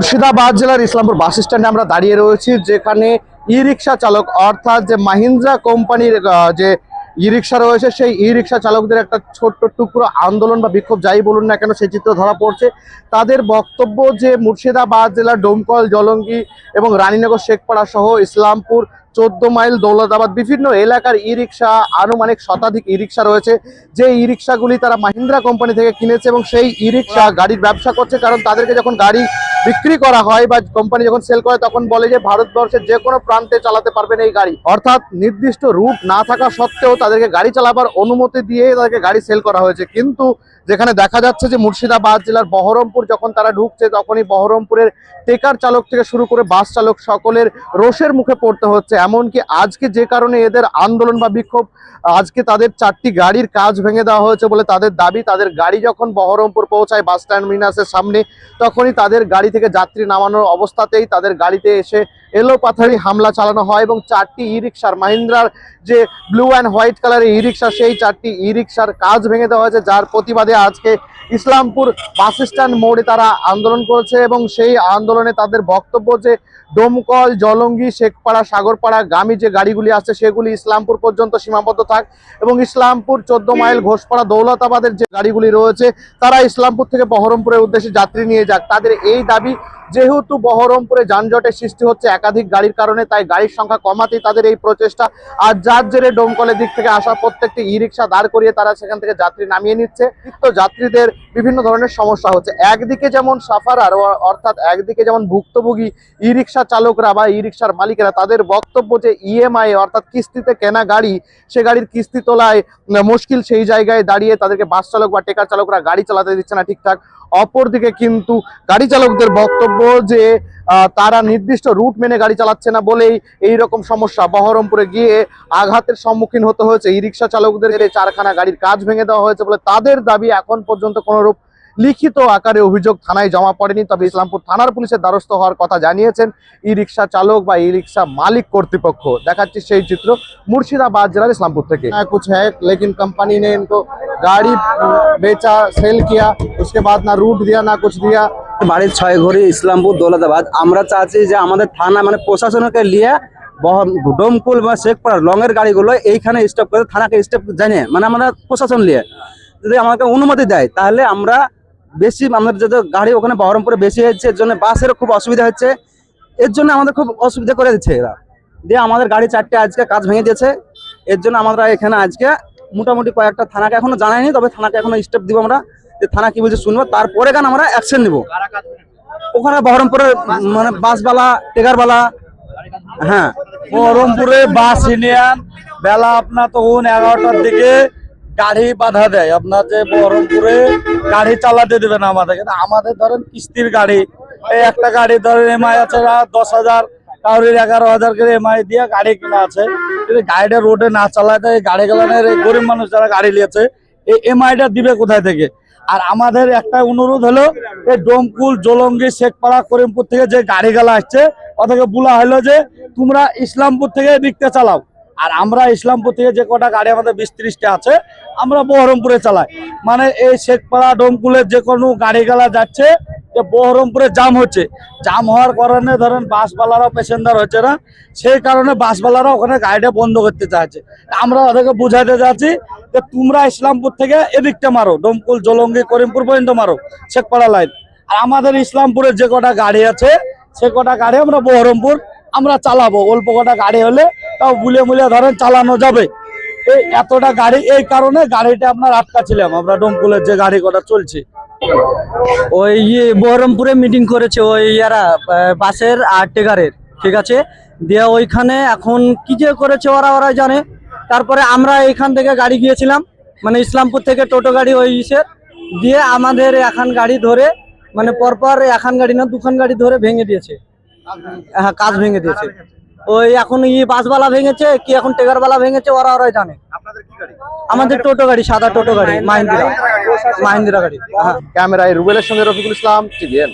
মুর্শিদাবাদ জেলার ইসলামপুর বাস স্ট্যান্ডে আমরা দাঁড়িয়ে রয়েছি, যেখানে ই রিক্সা চালক অর্থাৎ যে মাহিন্দ্রা কোম্পানির যে ই রিক্সা রয়েছে, সেই ই রিক্সা চালকদের একটা ছোট্ট টুকরো আন্দোলন বা বিক্ষোভ যাই বলুন না কেন, সেই চিত্র ধরা পড়ছে। তাদের বক্তব্য যে মুর্শিদাবাদ জেলার ডোমকল, জলঙ্গি এবং রানীনগর, শেখপাড়া সহ ইসলামপুর, 14 মাইল, দৌলতাবাদ বিভিন্ন এলাকার ই রিক্সা, আনুমানিক শতাধিক ই রিক্সা রয়েছে, যে ই রিক্সাগুলি তারা মাহিন্দ্রা কোম্পানি থেকে কিনেছে এবং সেই ই রিক্সা গাড়ির ব্যবসা করছে। কারণ তাদেরকে যখন গাড়ি বিক্রি করা হয় বা কোম্পানি যখন সেল করে, তখন বলে যে ভারতবর্ষের যে কোনো প্রান্তে চালাতে পারবেন এই গাড়ি, অর্থাৎ নির্দিষ্ট রুট না থাকা সত্ত্বেও তাদেরকে গাড়ি চালাবার অনুমতি দিয়ে তাদেরকে গাড়ি সেল করা হয়েছে। কিন্তু যেখানে দেখা যাচ্ছে যে মুর্শিদাবাদ জেলার বহরমপুর যখন তারা ঢুকছে, তখনই বহরমপুরের টেকার চালক থেকে শুরু করে বাস চালক সকলের রোষের মুখে পড়তে হচ্ছে। এমনকি আজকে যে কারণে এদের আন্দোলন বা বিক্ষোভ, আজকে তাদের 4টি গাড়ির কাজ ভেঙে দেওয়া হয়েছে বলে তাদের দাবি। তাদের গাড়ি যখন বহরমপুর পৌঁছায় বাস টার্মিনাসের সামনে, তখনই তাদের গাড়ি থেকে যাত্রী নামানোর অবস্থাতেই তাদের গাড়িতে এসে এলোপাথারি হামলা চালানো হয় এবং 4টি ই রিক্সার, মাহিন্দ্রার যে ব্লু অ্যান্ড হোয়াইট কালারের ই রিক্সা, সেই 4টি ই রিক্সার কাজ ভেঙে দেওয়া হয়েছে। যার প্রতিবাদে আজকে ইসলামপুর বাস স্ট্যান্ড মোড়ে তারা আন্দোলন করেছে এবং সেই আন্দোলনে তাদের বক্তব্য যে ডোমকল, জলঙ্গি, শেখপাড়া, সাগরপাড়া গামী যে গাড়িগুলি আছে সেগুলি ইসলামপুর পর্যন্ত সীমাবদ্ধ থাক এবং ইসলামপুর, 14 মাইল, ঘোষপাড়া, দৌলতাবাদের যে গাড়িগুলি রয়েছে তারা ইসলামপুর থেকে বহরমপুরের উদ্দেশ্যে যাত্রী নিয়ে যাক। তাদের এই দাবি। যেহেতু বহরমপুরে যানজটের সৃষ্টি হচ্ছে একাধিক গাড়ির কারণে, তাই গাড়ির সংখ্যা কমাতেই তাদের এই প্রচেষ্টা। আর যার জেরে ডোমকলের দিক থেকে আসা প্রত্যেকটি ই রিক্সা দাঁড় করিয়ে তারা সেখান থেকে যাত্রী নামিয়ে নিচ্ছে। তো যাত্রীদের বিভিন্ন ধরনের সমস্যা হচ্ছে। একদিকে যেমন সাফারার, অর্থাৎ একদিকে যেমন ভুক্তভোগী ই রিক্সা চালকরা বা ই রিক্সার মালিকেরা, তাদের বক্তব্য যে ইএমআই অর্থাৎ কিস্তিতে কেনা গাড়ি, সে গাড়ির কিস্তি তোলায় মুশকিল। সেই জায়গায় দাঁড়িয়ে তাদেরকে বাস চালক বা টেকার চালকরা গাড়ি চালাতে দিচ্ছে না ঠিকঠাক। অপরদিকে কিন্তু গাড়ি চালকদের বক্তব্য যে তারা নির্দিষ্ট রুট মেনে গাড়ি চালাচ্ছে না বলেই এই রকম সমস্যা। বহরমপুরে গিয়ে আঘাতের সম্মুখীন হতে হয়েছে ই রিক্সা চালকদের। 4খানা গাড়ির কাজ ভেঙে দেওয়া হয়েছে বলে তাদের দাবি। এখন পর্যন্ত কোনোরূপ লিখিত আকারে অভিযোগ থানায় জমা পড়েনি, তবে ইসলামপুর থানার পুলিশের দ্বারস্থ হওয়ার কথা জানিয়েছেন ই রিক্সা চালক বা ই রিক্সা মালিক কর্তৃপক্ষ। দেখাচ্ছি সেই চিত্র মুর্শিদাবাদ জেলার ইসলাमपुर থেকে। कुछ है लेकिन कंपनी ने इनको गाड़ी बेचा, सेल किया, उसके बाद ना रूट दिया ना कुछ दिया। বাড়ির 6 ঘড়ি ইসলামপুর, দৌলতাবাদ। আমরা চাচ্ছি যে আমাদের থানা মানে প্রশাসনকে নিয়ে ডোমকুল বা শেখপাড়ার লংয়ের গাড়িগুলো এইখানে স্টপ করে থানাকে স্টপ জানিয়ে, মানে আমরা প্রশাসন নিয়ে যদি আমাকে অনুমতি দেয়, তাহলে আমরা বেশি আমাদের যে গাড়ি ওখানে বহরমপুরে বেশি হচ্ছে, এর জন্য বাসেরও খুব অসুবিধা হচ্ছে। এর জন্য আমাদের খুব অসুবিধা করে দিচ্ছে এরা, দিয়ে আমাদের গাড়ি 4টে আজকে কাজ ভেঙে দিয়েছে। এর জন্য আমরা এখানে আজকে মোটামুটি কয়েকটা থানাকে এখনো জানাইনি, তবে থানাকে এখনো স্টেপ দিব আমরা, যে থানা কি বলছে শুনবো, তারপরে কেন আমরা অ্যাকশন নিব। ওখানে বহরমপুরে মানে বাসওয়ালা, টেকারওয়ালা। হ্যাঁ, বহরমপুরে বাস ইউনিয়ন বেলা আপনার তখন 11টার দিকে গাড়ি বাধা দেয়, আপনার যে বহরমপুরে গাড়ি চালাতে দেবে না আমাদের। কিন্তু আমাদের ধরেন কিস্তির গাড়ি, এই একটা গাড়ি ধরেন এমআই আছে 10,000, কাউরির 11,000 করে এমআই দিয়ে গাড়ি কেনা আছে। যদি গাড়িটা রোডে না চালায়, তাই গাড়ি গেলানের গরিব মানুষ যারা গাড়ি নিয়েছে এই এমআইটা দিবে কোথায় থেকে? আর আমাদের একটা অনুরোধ হলো, এই ডোমকুল, জলঙ্গি, শেখপাড়া, করিমপুর থেকে যে গাড়ি গেলা আসছে, ওদেরকে বলা হলো যে তোমরা ইসলামপুর থেকে রিক্সা চালাও। আর আমরা ইসলামপুর থেকে যে কটা গাড়ি আমাদের 20-30টা আছে, আমরা বহরমপুরে চালাই। মানে এই শেখপাড়া, ডোমকুলের যে কোনো গাড়ি গেলা যাচ্ছে, যে বহরমপুরে জাম হচ্ছে। জাম হওয়ার কারণে ধরেন বাসওয়ালারাও প্যাসেঞ্জার হচ্ছে না, সেই কারণে বাসওয়ালারা ওখানে গাড়িটা বন্ধ করতে চাইছে। আমরা ওদেরকে বুঝাইতে চাচ্ছি যে তোমরা ইসলামপুর থেকে এদিকটা মারো, ডোমকুল, জলঙ্গি, করিমপুর পর্যন্ত মারো, শেখপাড়া লাইন। আর আমাদের ইসলামপুরের যে কটা গাড়ি আছে, সে কটা গাড়ি আমরা বহরমপুর আমরা চালাবো। অল্প কটা গাড়ি হলে তাও বুলে মুলে ধরেন চালানো যাবে। এই এতটা গাড়ি, এই কারণে গাড়িটা আপনার আটকা ছিলাম আমরা, ডোমকুলের যে গাড়ি কটা চলছে। ওই বহরমপুরে মিটিং করেছে ওই ইয়ারা বাসের আর টেকারের, ঠিক আছে, দিয়ে ওইখানে এখন কি যে করেছে ওরা জানে। তারপরে আমরা এইখান থেকে গাড়ি গিয়েছিলাম, মানে ইসলামপুর থেকে টোটো গাড়ি ওই ইসের দিয়ে আমাদের এখন গাড়ি ধরে, মানে পরপর এখন গাড়ি না 2খান গাড়ি ধরে ভেঙে দিয়েছে। হ্যাঁ, কাজ ভেঙে দিয়েছে। ওই এখন বাসওয়ালা ভেঙেছে কি এখন টেকারওয়ালা ভেঙেছে, ওরাই জানে। আমাদের টোটো গাড়ি, সাদা টোটো গাড়ি, মাহিন্দ্রা গাড়ি। হ্যাঁ। ক্যামেরায় রুবেলের সঙ্গে রফিকুল ইসলাম, টিভিএন।